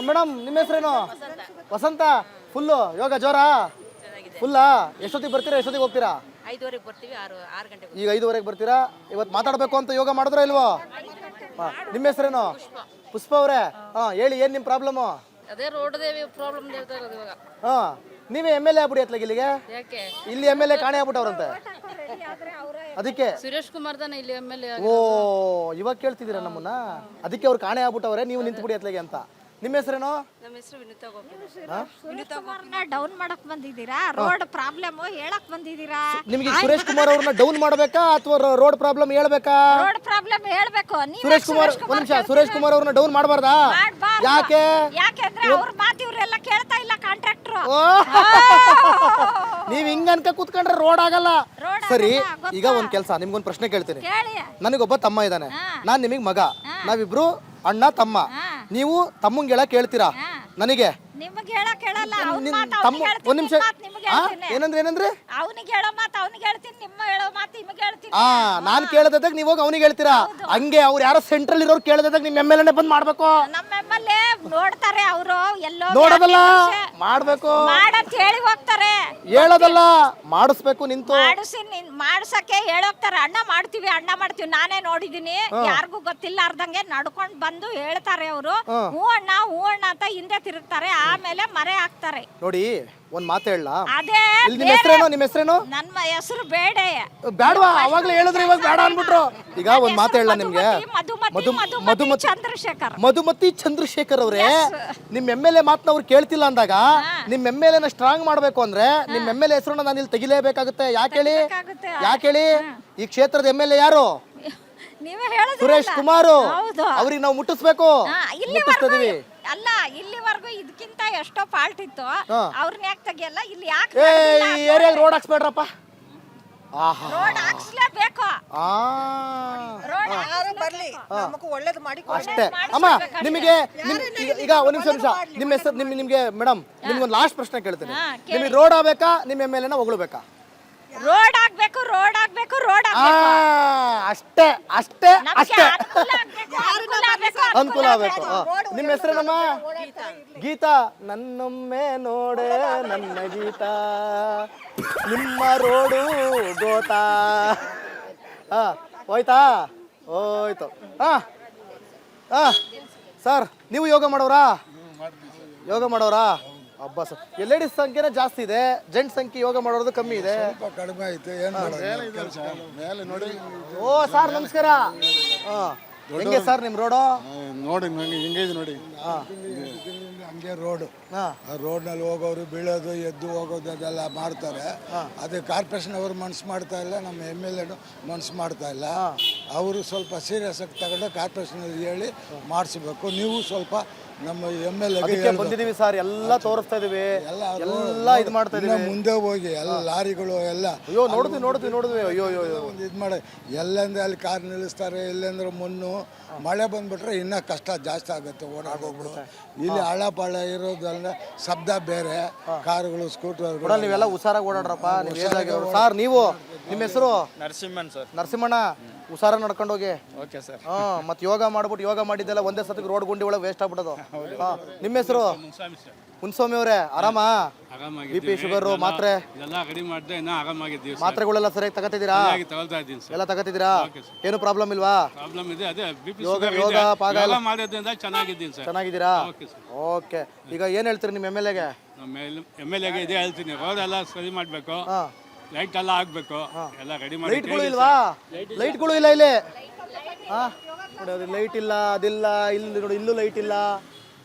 Madam ನಿಮ್ಮ ಹೆಸರೇನು? ವಸಂತ. Full ಯೋಗ ಜೋರಾ? ಫುಲ್ಲಾ? ಎಷ್ಟೊತ್ತಿಗೆ ಬರ್ತೀರಾ, ಎಷ್ಟೊತ್ತಿಗೆ ಹೋಗ್ತೀರಾ? 5:30 ಬರ್ತೀವಿ, 6 ಗಂಟೆಗೆ. ಈಗ 5:30 ಬರ್ತೀರಾ? ಇವತ್ತು ಮಾತಾಡಬೇಕು ಅಂತ ಯೋಗ ಮಾಡಿದ್ರಾ ಇಲ್ವೋ? ನಿಮ್ಮ ಹೆಸರೇನು? ಪುಷ್ಪ ಅವರೇ. ಹೇಳಿ, ಏನು ನಿಮ್ಮ ಪ್ರಾಬ್ಲಮ್ಮು? ಅದೇ ರೋಡ್ದೇ ಪ್ರಾಬ್ಲಮ್ ಹೇಳ್ತಾ ಇರೋದು ಇವಾಗ. ನೀವೇ ಎಮ್ ಎಲ್ ಎ ಆಗ್ಬಿಡಿ ಅತ್ಲಾಗ ಇಲ್ಲಿಗೆ. ಯಾಕೆ? ಇಲ್ಲಿ ಎಮ್ ಎಲ್ ಎ ಕಾಣೆ ಆಗ್ಬಿಟ್ಟವ್ರಂತೆ, ಅದಕ್ಕೆ. ಸುರೇಶ್ ಕುಮಾರ್ ತಾನೆ ಇಲ್ಲಿ MLA. ಓ, ಇವಾಗ ಕೇಳ್ತಿದ್ದೀರಾ ನಮ್ಮನ್ನ? ಅದಕ್ಕೆ ಅವ್ರು ಕಾಣೆ ಆಗ್ಬಿಟ್ಟವ್ರೆ, ನೀವು ನಿಂತ್ಬಿಡಿ ಅತ್ಲಾಗೆ ಅಂತ. ನಿಮ್ಮ ಹೆಸರೇನು? ನಮ್ಮ ಹೆಸರು ವಿನುತಾ ಗೋಪಿ. ಡೌನ್ ಮಾಡಕ್ ಬಂದಿದ್ದೀರಾ? ರೋಡ್ ಪ್ರಾಬ್ಲಮ್ ಹೇಳಕ್ ಬಂದಿದ್ದೀರಾ? ನಿಮಗೆ ಸುರೇಶ್ ಕುಮಾರ್ ಅವ್ರನ್ನ ಡೌನ್ ಮಾಡಬೇಕಾ ಅಥವಾ ರೋಡ್ ಪ್ರಾಬ್ಲಮ್ ಹೇಳ್ಬೇಕಾ? ರೋಡ್ ಪ್ರಾಬ್ಲಮ್ ಹೇಳ್ಬೇಕು. ಸುರೇಶ್ ಕುಮಾರ್, ಒಂದ್ ನಿಮಿಷ, ಸುರೇಶ್ ಕುಮಾರ್ ಅವ್ರನ್ನ ಡೌನ್ ಮಾಡಬಾರ್ದಾ? ಯಾಕೆ? ಯಾಕೆಂದ್ರೆ ಅವ್ರ ಮಾತು ಇವ್ರೆಲ್ಲ ಕೇಳ್ತಾ ಇಲ್ಲ ಕಾಂಟ್ರಾಕ್ಟ್ರು. ನೀವ್ ಹಿಂಗ ಅನ್ಕ ಕೂತ್ಕೊಂಡ್ರೆ ರೋಡ್ ಆಗಲ್ಲ. ಸರಿ, ಈಗ ಒಂದ್ ಕೆಲ್ಸ, ನಿಮ್ಗೊಂದ್ ಪ್ರಶ್ನೆ ಕೇಳ್ತೀನಿ. ನನಗೊಬ್ಬ ತಮ್ಮ ಇದ್ದಾನೆ, ನಾನ್ ನಿಮಗ್ ಮಗ, ನಾವಿಬ್ರು ಅಣ್ಣ ತಮ್ಮ. ನೀವು ತಮ್ಮಂಗೆ ಹೇಳಕ್ ಕೇಳ್ತೀರಾ ನನಗೆ? ನಿಮಗೆ ಹೇಳಕ್ ಹೇಳಲ್ಲ. ಒಂದ್ ನಿಮಿಷ, ಏನಂದ್ರೆ ಅವನಿಗೆ ಹೇಳೋ ಮಾತು ಅವನಿಗೆ ಹೇಳ್ತೀನಿ, ನಿಮ್ಮ ಹೇಳೋ ಮಾತು ನಿಮಗೆ ಹೇಳ್ತೀನಿ. ನಾನ್ ಕೇಳದಾಗ ನೀವ್ ಹೋಗಿ ಅವನಿಗೆ ಹೇಳ್ತೀರಾ? ಹಂಗೆ ಅವ್ರು ಯಾರೋ ಸೆಂಟ್ರಲ್ ಇರೋರು ಕೇಳದಾಗ ನಿಮ್ MLA ಬಂದ್ ಮಾಡ್ಬೇಕು. ನಮ್ಮ MLA ನೋಡ್ತಾರೆ, ಅವರು ಎಲ್ಲೋ ನೋಡೋದಲ್ಲ, ಮಾಡ್ಬೇಕು. ಮಾಡಂತ ಹೇಳಿ ಹೋಗ್ತಾರೆ, ಹೇಳೋದಲ್ಲ, ಮಾಡಿಸ್ಬೇಕು. ನಿಂತು ಮಾಡ್ಸಕ್ಕೆ ಹೇಳೋಗ್ತಾರೆ. ಅಣ್ಣ ಮಾಡ್ತೀವಿ, ಅಣ್ಣ ಮಾಡ್ತೀವಿ. ನಾನೇ ನೋಡಿದೀನಿ, ಯಾರಿಗೂ ಗೊತ್ತಿಲ್ಲಾರ್ದಂಗೆ ನಡ್ಕೊಂಡ್ ಬಂದು ಹೇಳ್ತಾರೆ ಅವರು. ಹೂ ಅಣ್ಣ ಅಂತ ಹಿಂದೆ ತಿರುಗ್ತಾರೆ, ಆಮೇಲೆ ಮರೆ ಹಾಕ್ತಾರೆ. ನೋಡಿ, ಒಂದ್ ಮಾತು ಹೇಳ. ಅದೇ ನಿಮ್ಮ ಹೆಸರೇನು? ನಿಮ್ಮ ಹೆಸರೇನು? ನನ್ನ ಹೆಸರು ಬೇಡೆ. ಬೇಡವಾ? ಅವಾಗ್ಲೇ ಹೇಳಿದ್ರೆ ಇವಾಗ ಬೇಡ ಅನ್ಬಿಟ್ರು. ಈಗ ಒಂದ್ ಮಾತು ಹೇಳ ನಿಮ್ಗೆ. ಮಧುಮತಿ ಚಂದ್ರಶೇಖರ್ ಅವ್ರೆ, ನಿಮ್ MLA ಮಾತನ್ನ ಅವ್ರು ಕೇಳ್ತಿಲ್ಲ ಅಂದಾಗ ನಿಮ್ MLA ನ ಸ್ಟ್ರಾಂಗ್ ಮಾಡ್ಬೇಕು ಅಂದ್ರೆ ನಿಮ್ MLA ಹೆಸರನ್ನ ನಾನು ಇಲ್ಲಿ ತೆಗಿಲೇಬೇಕಾಗುತ್ತೆ. ಯಾಕೆ ಹೇಳಿ? ಈ ಕ್ಷೇತ್ರದ MLA ಯಾರು? ಸುರೇಶ್ ಕುಮಾರ್. ಅವ್ರಿಗೆ ನಾವು ಮುಟ್ಟಿಸ್ಬೇಕು. ಅಲ್ಲ, ಇಲ್ಲಿವರೆಗೂ ಇದಕ್ಕಿಂತ ಎಷ್ಟೋ ಫಾಲ್ಟ್ ಇತ್ತು, ಅವ್ರನ್ನ ಯಾಕೆ ತೆಗಿಯಲ್ಲ? ಇಲ್ಲಿ ಯಾಕೆ ಏರಿಯಾಗ ರೋಡ್ ಹಾಕ್ಸ್ಬೇಡ್ರಪ್ಪ. ರೋಡ್ ಹಾಕ್ಸ್ಲೇಬೇಕು. ಅಷ್ಟೇ ಅಮ್ಮ. ನಿಮಗೆ ಈಗ ಒಂದ್ ನಿಮಿಷ, ನಿಮ್ಮ ಹೆಸರು, ನಿಮ್ಗೆ ಮೇಡಮ್ ನಿಮ್ಗೊಂದು ಲಾಸ್ಟ್ ಪ್ರಶ್ನೆ ಕೇಳ್ತೀನಿ. ನಿಮಗೆ ರೋಡ್ ಆಗ್ಬೇಕಾ, ನಿಮ್ಮ MLA ನ ಹೊಗಳ್ಬೇಕಾ? ರೋಡ್ ಆಗ್ಬೇಕು. ಅಷ್ಟೇ ಅನುಕೂಲ ಆಗ್ಬೇಕು. ನಿಮ್ಮ ಹೆಸರೇನಮ್ಮ? ಗೀತಾ. ನನ್ನೊಮ್ಮೆ ನೋಡೆ ನನ್ನ ಗೀತಾ, ನಿಮ್ಮ ರೋಡು ಗೋತಾ. ಹೋಯ್ತಾ? ಹೋಯ್ತು. ಸರ್, ನೀವು ಯೋಗ ಮಾಡೋರಾ? ಹಬ್ಬ ಸರ್, ಲೇಡೀಸ್ ಸಂಖ್ಯೆನೇ ಜಾಸ್ತಿ ಇದೆ, ಜೆಂಟ್ಸ್ ಸಂಖ್ಯೆ ಯೋಗ ಮಾಡೋದು ಕಮ್ಮಿ ಇದೆ. ಕಡಿಮೆ ಆಯ್ತು, ಏನ್ ಮೇಲೆ ನೋಡಿ. ಓ ಸರ್, ನಮಸ್ಕಾರ. ಹೆಂಗೆ ಸರ್ ನಿಮ್ ರೋಡು? ನೋಡಿ ಹಿಂಗಿದೆ ನೋಡಿ, ಹಂಗೆ ರೋಡ್. ಆ ರೋಡ್ನಲ್ಲಿ ಹೋಗೋರು ಬೀಳೋದು, ಎದ್ದು ಹೋಗೋದು ಅದೆಲ್ಲ ಮಾಡ್ತಾರೆ. ಅದೇ ಕಾರ್ಪೊರೇಷನ್ ಅವರು ಮನ್ಸು ಮಾಡ್ತಾ ಇಲ್ಲ, ನಮ್ಮ MLA ಮನ್ಸು ಮಾಡ್ತಾ ಇಲ್ಲ. ಅವರು ಸ್ವಲ್ಪ ಸೀರಿಯಸ್ ಆಗಿ ತಗೊಂಡು ಕಾರ್ಪೊರೇಷನಲ್ಲಿ ಹೇಳಿ ಮಾಡಿಸ್ಬೇಕು. ನೀವು ಸ್ವಲ್ಪ ನಮ್ಮ MLA ಬಂದಿದೀವಿ ಸರ್, ಎಲ್ಲ ತೋರಿಸ್ತಾ ಇದೀವಿ, ಎಲ್ಲ ಇದು ಮಾಡ್ತಾ ಇದೀವಿ. ಮುಂದೆ ಹೋಗಿ ಎಲ್ಲ ಲಾರಿಗಳು ಎಲ್ಲ ನೋಡಿದ್ವಿ. ಅಯ್ಯೋ ಇದು ಮಾಡಿ ಎಲ್ಲಂದ್ರೆ ಅಲ್ಲಿ ಕಾರ್ ನಿಲ್ಲಿಸ್ತಾರೆ. ಎಲ್ಲಂದ್ರೆ ಮಣ್ಣು ಮಳೆ ಬಂದ್ಬಿಟ್ರೆ ಇನ್ನೂ ಕಷ್ಟ ಜಾಸ್ತಿ ಆಗುತ್ತೆ ಓಡಾಡೋದು. ಇಲ್ಲಿ ಹಳ್ಳಪಾಳ ಇರೋದಲ್ಲ, ಶಬ್ದ ಬೇರೆ, ಕಾರುಗಳು ಸ್ಕೂಟರ್ಗಳು. ನೀವೆಲ್ಲ ಹುಷಾರಾಗಿ ಓಡಾಡ್ರಪ್ಪ. ಸರ್, ನೀವು ನಿಮ್ಮ ಹೆಸರು? ನರಸಿಂಹನ್ ಸರ್. ನರಸಿಂಹಣ್ಣ, ಹುಷಾರ ನಡ್ಕೊಂಡು ಹೋಗಿ. Okay sir. ಮತ್ತೆ ಯೋಗ ಮಾಡಿದ್ದೆಲ್ಲ ಒಂದೇ ಸತಿಗೆ ರೋಡ್ ಗುಂಡಿ ಒಳಗೆ ವೇಸ್ಟ್ ಆಗ್ಬಿಡೋದು. ನಿಮ್ಮ ಹೆಸರು? ಮುನ್ಸ್ವಾಮಿ ಅವರೇ, ಆರಾಮಾ? BP, ಶುಗರು, ಮಾತ್ರೆ ಮಾತ್ರೆಗಳೆಲ್ಲ ಸರಿಯಾಗಿ ತಗೋತಿದ್ದೀರಾ? ಎಲ್ಲ ತಗೋತಿದ್ದೀರಾ? ಏನು ಪ್ರಾಬ್ಲಮ್ ಇಲ್ವಾ? ಯೋಗ ಚೆನ್ನಾಗಿದ್ದೀರಾ? ಓಕೆ. ಈಗ ಏನ್ ಹೇಳ್ತೀರಿ ನಿಮ್ಮ MLA-ಗೆ? MLA-ಗೆ ಇದೇ ಹೇಳ್ತೀನಿ, ರೋಡ್ ಎಲ್ಲ ಸರಿ ಮಾಡ್ಬೇಕು, ಲೈಟ್ ಎಲ್ಲ ಆಗ್ಬೇಕು, ಎಲ್ಲ ರೆಡಿ ಮಾಡಿ. ಲೈಟ್ಗಳು ಇಲ್ವಾ? ಲೈಟ್ಗಳು ಇಲ್ಲ ಇಲ್ಲಿ. ನೋಡಿ, ಅದು ಲೈಟ್ ಇಲ್ಲ, ಅದಿಲ್ಲ. ಇಲ್ಲಿ ನೋಡಿ, ಇಲ್ಲೂ ಲೈಟ್ ಇಲ್ಲ.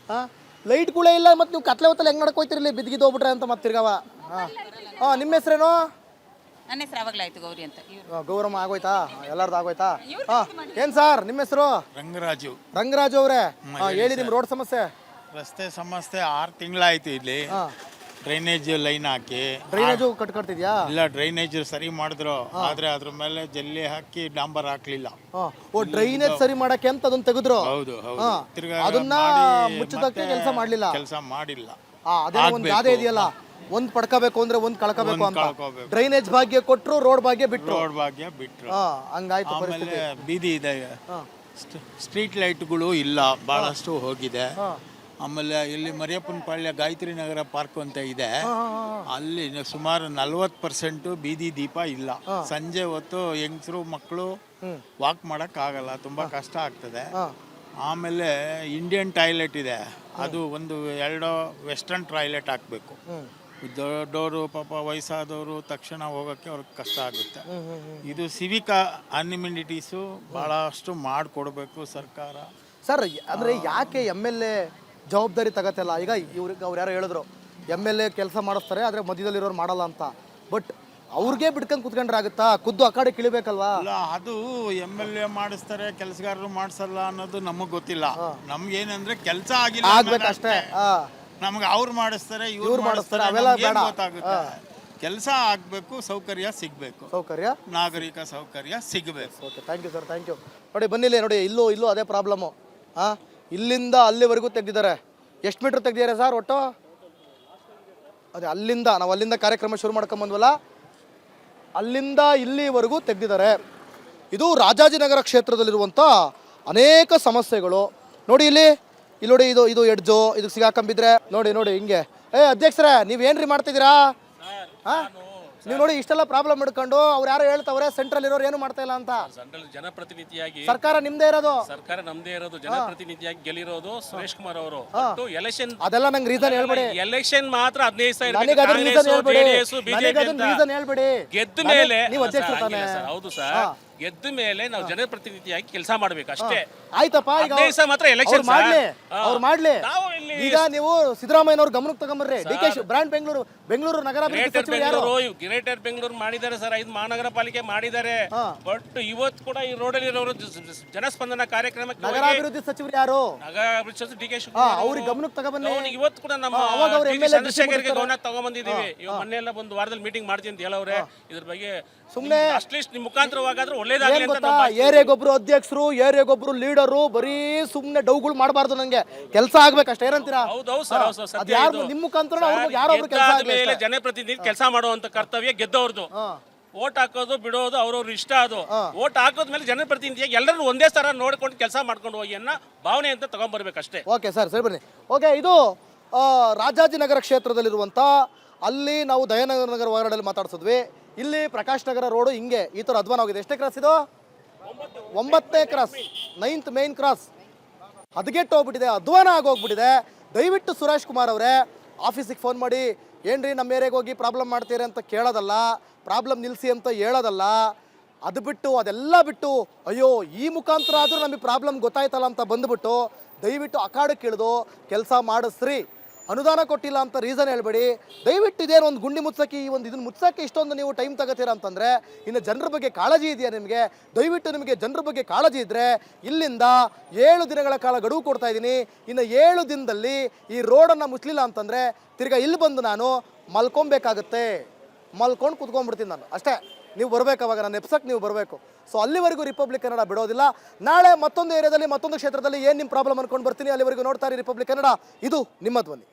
ಲೈಟ್ಗಳೇ ಇಲ್ಲ. ಮತ್ತೆ ನೀವು ಕತ್ಲೆ ಹೊತ್ತಲ್ಲಿ ಹೆಂಗ್ ನಡ್ಕೋಯ್ತಿರಲಿ, ಬಿದ್ದಿದ್ದು ಹೋಗ್ಬಿಟ್ರೆ ಅಂತ ಮತ್ತೆ ತಿರ್ಗಾವ. ನಿಮ್ಮ ಹೆಸರೇನು? ನನ್ನ ಹೆಸರು ಅವಾಗಲೇ ಆಯ್ತು, ಗೌರಿ ಅಂತ. ಗೌರಮ್ಮ ಆಗೋಯ್ತಾ? ಎಲ್ಲಾರ್ದು ಆಗೋಯ್ತಾ? ಏನ್ ಸರ್ ನಿಮ್ಮ ಹೆಸರು? ರಂಗರಾಜು ಅವರೇ, ಹೇಳಿ ನಿಮ್ ರೋಡ್ ಸಮಸ್ಯೆ. ರಸ್ತೆ ಸಮಸ್ಯೆ 6 ತಿಂಗಳಾಯ್ತು. ಇಲ್ಲಿ ಡ್ರೈನೇಜ್ ಲೈನ್ ಹಾಕಿ, ಡ್ರೈನೇಜು ಕಟ್ಕೊಡ್ತಿದ್ಯಾ? ಇಲ್ಲ, ಡ್ರೈನೇಜ್ ಸರಿ ಮಾಡಿದ್ರು, ಆದ್ರೆ ಅದ್ರ ಮೇಲೆ ಜಲ್ಲಿ ಹಾಕಿ ಡಾಂಬರ್ ಹಾಕ್ಲಿಲ್ಲ. ಓ, ಡ್ರೈನೇಜ್ ಸರಿ ಮಾಡಕ್ಕೆ ಅಂತ ಅದನ್ನ ತೆಗೆದ್ರು. ಹೌದು. ಅದನ್ನ ಮುಚ್ಚದಕ್ಕೆ ಕೆಲಸ ಮಾಡಿಲ್ಲ. ಅದೇ ಒಂದು ಗಾದೆ ಇದೆಯಲ್ಲ, ಒಂದ್ ಪಡ್ಕೋಬೇಕು ಅಂದ್ರೆ ಒಂದ್ ಕಳ್ಕೋಬೇಕು ಅಂತ. ಡ್ರೈನೇಜ್ ಭಾಗ್ಯ ಕೊಟ್ರು, ರೋಡ್ ಭಾಗ್ಯ ಬಿಟ್ರು. ಹಂಗಾಯ್ತು ಪರಿಸ್ಥಿತಿ. ಬೀದಿ ಇದೆ, ಸ್ಟ್ರೀಟ್ ಲೈಟ್ಗಳು ಇಲ್ಲ, ಬಹಳಷ್ಟು ಹೋಗಿದೆ. ಆಮೇಲೆ ಇಲ್ಲಿ ಮರಿಯಪ್ಪನ ಪಾಳ್ಯ ಗಾಯತ್ರಿ ನಗರ ಪಾರ್ಕ್ ಅಂತ ಇದೆ. ಅಲ್ಲಿ ಸುಮಾರು 40% ಬೀದಿ ದೀಪ ಇಲ್ಲ. ಸಂಜೆ ಹೊತ್ತು ಹೆಂಗಸರು ಮಕ್ಕಳು ವಾಕ್ ಮಾಡೋಕ್ಕಾಗಲ್ಲ, ತುಂಬ ಕಷ್ಟ ಆಗ್ತದೆ. ಆಮೇಲೆ ಇಂಡಿಯನ್ ಟಾಯ್ಲೆಟ್ ಇದೆ, ಅದು ಒಂದು 2 ವೆಸ್ಟರ್ನ್ ಟಾಯ್ಲೆಟ್ ಹಾಕಬೇಕು. ದೊಡ್ಡವರು ಪಾಪ ವಯಸ್ಸಾದವರು ತಕ್ಷಣ ಹೋಗೋಕ್ಕೆ ಅವ್ರಿಗೆ ಕಷ್ಟ ಆಗುತ್ತೆ. ಇದು ಸಿವಿಕ್ ಅಮ್ಯುನಿಟೀಸು ಭಾಳಷ್ಟು ಮಾಡಿಕೊಡ್ಬೇಕು ಸರ್ಕಾರ. ಸರ್ ಅಂದರೆ ಯಾಕೆ MLA ಜವಾಬ್ದಾರಿ ತಗತ್ತಲ್ಲ? ಈಗ ಅವ್ರು ಯಾರೋ ಹೇಳಿದ್ರು MLA ಕೆಲಸ ಮಾಡಿಸ್ತಾರೆ ಆದರೆ ಮಧ್ಯದಲ್ಲಿರೋರು ಮಾಡಲ್ಲ ಅಂತ. ಬಟ್ ಅವ್ರಿಗೆ ಬಿಡ್ಕೊಂಡು ಕುತ್ಕೊಂಡ್ರೆ ಆಗುತ್ತಾ? ಖುದ್ದು ಆ ಕಡೆ ಕಿಳಿಬೇಕಲ್ವಾ? ಅಲ್ಲ, ಅದು MLA ಮಾಡಿಸ್ತಾರೆ, ಕೆಲಸಗಾರರು ಮಾಡಿಸಲ್ಲ ಅನ್ನೋದು ನಮಗೆ ಗೊತ್ತಿಲ್ಲ. ನಮ್ಗೇನಂದ್ರೆ ಕೆಲಸ ಆಗಿಲ್ಲ ಆಗ್ಬೇಕಷ್ಟೇ. ನಮ್ಗೆ ಅವ್ರು ಮಾಡಿಸ್ತಾರೆ, ಇವ್ರು ಮಾಡಿಸ್ತಾರೆ, ಅವೆಲ್ಲ ಬೇಡ. ಗೊತ್ತಾಗುತ್ತೆ. ಕೆಲಸ ಆಗಬೇಕು, ಸೌಕರ್ಯ ಸಿಗಬೇಕು, ಸೌಕರ್ಯ ನಾಗರಿಕ ಸೌಕರ್ಯ ಸಿಗಬೇಕು. Okay, thank you sir, thank you. ನೋಡಿ ಬನ್ನಿಲ್ಲಿ ನೋಡಿ, ಇಲ್ಲೂ ಅದೇ ಪ್ರಾಬ್ಲಮ್ಮು. ಇಲ್ಲಿಂದ ಅಲ್ಲಿವರೆಗೂ ತೆಗ್ದಿದ್ದಾರೆ. ಎಷ್ಟು ಮೀಟ್ರ್ ತೆಗ್ದಿದ್ದಾರೆ ಸರ್ ಒಟ್ಟು? ಅದೇ ನಾವು ಅಲ್ಲಿಂದ ಕಾರ್ಯಕ್ರಮ ಶುರು ಮಾಡ್ಕೊಂಬಂದ್ವಲ್ಲ, ಅಲ್ಲಿಂದ ಇಲ್ಲಿವರೆಗೂ ತೆಗ್ದಿದ್ದಾರೆ. ಇದು ರಾಜಾಜಿನಗರ ಕ್ಷೇತ್ರದಲ್ಲಿರುವಂಥ ಅನೇಕ ಸಮಸ್ಯೆಗಳು. ನೋಡಿ ಇಲ್ಲಿ ನೋಡಿ, ಇದು ಎಡ್ಜು, ಇದಕ್ಕೆ ಸಿಗಾಕೊಂಬಿದ್ರೆ ನೋಡಿ ಹಿಂಗೆ. ಅಧ್ಯಕ್ಷರೇ, ನೀವೇನ್ರಿ ಮಾಡ್ತಿದ್ದೀರಾ? ನೀವು ನೋಡಿ ಇಷ್ಟೆಲ್ಲ ಪ್ರಾಬ್ಲಮ್ ಹಿಡ್ಕೊಂಡು ಅವ್ರು ಯಾರು ಹೇಳ್ತಾವ್ರೆ ಸೆಂಟ್ರಲ್ ಇರೋರು ಏನು ಮಾಡ್ತಾ ಇಲ್ಲ ಅಂತ. ಸೆಂಟ್ರಲ್ ಜನಪ್ರತಿನಿಧಿಯಾಗಿ ಸರ್ಕಾರ ನಿಮ್ದೇ ಇರೋದು, ಜನಪ್ರತಿನಿಧಿಯಾಗಿ ಗೆಲ್ಲಿರೋದು ಸುರೇಶ್ ಕುಮಾರ್ ಅವರು. ಎಲೆಕ್ಷನ್ ಅದೆಲ್ಲ ನಂಗೆ ರೀಸನ್ ಹೇಳ್ಬೇಡಿ. ಎಲೆಕ್ಷನ್ ಮಾತ್ರ 15 ನನಗೆ ಅದನ್ನ ರೀಸನ್ ಹೇಳ್ಬೇಡಿ. ಗೆದ್ದ ಮೇಲೆ ನೀವು ಅಧ್ಯಕ್ಷರು ತಾನೇ? ಹೌದು ಸರ್, ಗೆದ್ದ ಮೇಲೆ ನಾವು ಜನಪ್ರತಿನಿಧಿಯಾಗಿ ಕೆಲಸ ಮಾಡ್ಬೇಕು ಅಷ್ಟೇ. ಆಯ್ತಪ್ಪ, ಈಗ 15 ಮಾತ್ರ ಎಲೆಕ್ಷನ್ ಅವ್ರು ಮಾಡ್ಲಿ. ನಾವು ಇಲ್ಲಿ ಈಗ ನೀವು ಸಿದ್ದರಾಮಯ್ಯನವ್ರ ಗಮನಕ್ಕೆ ತಗೊಂಬರ್ರಿ. DK ಬ್ರಾಂಡ್ ಬೆಂಗಳೂರು ನಗರಾಭಿವೃದ್ಧಿ ಸಚಿವರು ಯಾರು? ಗ್ರೇಟರ್ ಬೆಂಗಳೂರು ಮಾಡಿದ್ದಾರೆ ಸರ್, 5 ಮಹಾನಗರ ಪಾಲಿಕೆ ಮಾಡಿದ್ದಾರೆ. ಬಟ್ ಇವತ್ತು ಕೂಡ ಈ ರೋಡಲ್ಲಿ ಇರೋರು ಜನಸ್ಪಂದನ ಕಾರ್ಯಕ್ರಮಕ್ಕೆ ನಗರಾಭಿವೃದ್ಧಿ ಸಚಿವರು ಯಾರು? ನಗರಾಭಿವೃದ್ಧಿ ಸಚಿವ DK ಶಿವಕುಮಾರ್ ಅವ್ರಿಗೆ ಗಮನಕ್ಕೆ ತಗೊಂಬನ್ನಿ. ಇವತ್ತು ಕೂಡ ನಮ್ಮ ಅವಾಗ ಅವ್ರು MLA ಚಂದ್ರಶೇಖರ್ಗೆ ಗಮನ ತಗೊಂಡ್ಬಂದಿದ್ದೀವಿ. ಇವಾಗ ಮೊನ್ನೆ ಎಲ್ಲ ಒಂದು ವಾರದಲ್ಲಿ ಮೀಟಿಂಗ್ ಮಾಡ್ತೀನಿ ಅಂತ ಹೇಳವ್ರೆ. ಇದ್ರ ಬಗ್ಗೆ ಸುಮ್ಮನೆ ಅಟ್ಲೀಸ್ಟ್ ನಿಮ್ ಮುಖಾಂತರವಾಗಾದ್ರೂ ಒಳ್ಳೇದಾಗಲಿ ಅಂತ ಗೊತ್ತಾ, ಏರಿಯಾಗೊಬ್ರು ಅಧ್ಯಕ್ಷರು, ಏರಿಯಾಗೊಬ್ರು ಲೀಡರು, ಬರೀ ಸುಮ್ನೆ ಡೌಗಳು ಮಾಡಬಾರ್ದು. ನಂಗೆ ಕೆಲಸ ಆಗ್ಬೇಕಷ್ಟೇ, ಏನಂತೀರಾ? ಹೌದು ಸರ್, ಅದು ಯಾರು ನಿಮ್ಮ ಮುಖಾಂತರ ಯಾರೊಬ್ರು ಕೆಲಸ ಮೇಲೆ ಜನಪ್ರತಿನಿಧಿ ಕೆಲಸ ಮಾಡುವಂತ ಕರ್ತವ್ಯ ಗೆದ್ದವ್ರದ್ದು. ಓಟ್ ಹಾಕೋದು ಬಿಡೋದು ಅವ್ರವ್ರ ಇಷ್ಟ. ಅದು ಓಟ್ ಹಾಕೋದ್ಮೇಲೆ ಜನಪ್ರತಿನಿಧಿಯಾಗಿ ಎಲ್ಲರೂ ಒಂದೇ ತರ ನೋಡ್ಕೊಂಡು ಕೆಲಸ ಮಾಡ್ಕೊಂಡು ಹೋಗಿ ಅನ್ನೋ ಭಾವನೆ ಅಂತ ತಗೊಂಡ್ಬರ್ಬೇಕಷ್ಟೇ. ಓಕೆ ಸರ್, ಸರಿ ಬನ್ನಿ. ಓಕೆ, ಇದು ರಾಜಾಜಿನಗರ ಕ್ಷೇತ್ರದಲ್ಲಿರುವಂಥ, ಅಲ್ಲಿ ನಾವು ದಯಾನಗರ ವಾರ್ಡಲ್ಲಿ ಮಾತಾಡ್ಸಿದ್ವಿ. ಇಲ್ಲಿ ಪ್ರಕಾಶ್ ನಗರ ರೋಡು ಹಿಂಗೆ ಈ ಥರ ಅಧ್ವಾನವಾಗಿದೆ. ಎಷ್ಟೇ ಕ್ರಾಸ್ ಇದು? 9ನೇ ಕ್ರಾಸ್, 9th ಮೇನ್ ಕ್ರಾಸ್. ಹದಗೆಟ್ಟು ಹೋಗ್ಬಿಟ್ಟಿದೆ, ಅಧ್ವಾನ ಆಗೋಗ್ಬಿಟ್ಟಿದೆ. ದಯವಿಟ್ಟು ಸುರೇಶ್ ಕುಮಾರ್ ಅವರೇ ಆಫೀಸಿಗೆ ಫೋನ್ ಮಾಡಿ, ಏನ್ರಿ ನಮ್ಮ ಏರಿಯಾಗೆ ಹೋಗಿ ಪ್ರಾಬ್ಲಮ್ ಮಾಡ್ತೀರಿ ಅಂತ ಕೇಳೋದಲ್ಲ, ಪ್ರಾಬ್ಲಮ್ ನಿಲ್ಲಿಸಿ ಅಂತ ಹೇಳೋದಲ್ಲ. ಅದು ಬಿಟ್ಟು ಅದೆಲ್ಲ ಬಿಟ್ಟು ಅಯ್ಯೋ ಈ ಮುಖಾಂತರ ಆದರೂ ನಮಗೆ ಪ್ರಾಬ್ಲಮ್ ಗೊತ್ತಾಯ್ತಲ್ಲ ಅಂತ ಬಂದುಬಿಟ್ಟು ದಯವಿಟ್ಟು ಅಖಾಡಕ್ಕೆ ಇಳಿದು ಕೆಲಸ ಮಾಡಿಸ್ರಿ. ಅನುದಾನ ಕೊಟ್ಟಿಲ್ಲ ಅಂತ ರೀಸನ್ ಹೇಳ್ಬೇಡಿ. ದಯವಿಟ್ಟು ಇದೇನು ಒಂದು ಗುಂಡಿ ಮುಚ್ಚಕ್ಕೆ, ಈ ಒಂದು ಇದನ್ನು ಮುಚ್ಚಕ್ಕೆ ಇಷ್ಟೊಂದು ನೀವು ಟೈಮ್ ತಗೋತೀರ ಅಂತಂದರೆ ಇನ್ನು ಜನರ ಬಗ್ಗೆ ಕಾಳಜಿ ಇದೆಯಾ ನಿಮಗೆ? ದಯವಿಟ್ಟು ನಿಮಗೆ ಜನರ ಬಗ್ಗೆ ಕಾಳಜಿ ಇದ್ದರೆ ಇಲ್ಲಿಂದ 7 ದಿನಗಳ ಕಾಲ ಗಡುವು ಕೊಡ್ತಾ ಇದ್ದೀನಿ. ಇನ್ನು 7 ದಿನದಲ್ಲಿ ಈ ರೋಡನ್ನು ಮುಚ್ಚಲಿಲ್ಲ ಅಂತಂದರೆ ತಿರ್ಗಾ ಇಲ್ಲಿ ಬಂದು ನಾನು ಮಲ್ಕೊಬೇಕಾಗತ್ತೆ. ಮಲ್ಕೊಂಡು ಕುತ್ಕೊಂಡ್ಬಿಡ್ತೀನಿ ನಾನು ಅಷ್ಟೇ. ನೀವು ಬರಬೇಕು, ಅವಾಗ ನಾನು ಎಪ್ಸಕ್ಕೆ ನೀವು ಬರಬೇಕು. ಸೊ ಅಲ್ಲಿವರೆಗೂ ರಿಪಬ್ಲಿಕ್ ಕನ್ನಡ ಬಿಡೋದಿಲ್ಲ. ನಾಳೆ ಮತ್ತೊಂದು ಏರಿಯಾದಲ್ಲಿ ಮತ್ತೊಂದು ಕ್ಷೇತ್ರದಲ್ಲಿ ಏನು ನಿಮ್ಮ ಪ್ರಾಬ್ಲಮ್ ಅನ್ಕೊಂಡು ಬರ್ತೀನಿ. ಅಲ್ಲಿವರೆಗೂ ನೋಡ್ತಾರೆ ರಿಪಬ್ಲಿಕ್ ಕನ್ನಡ. ಇದು ನಿಮ್ಮ ಧ್ವನಿ.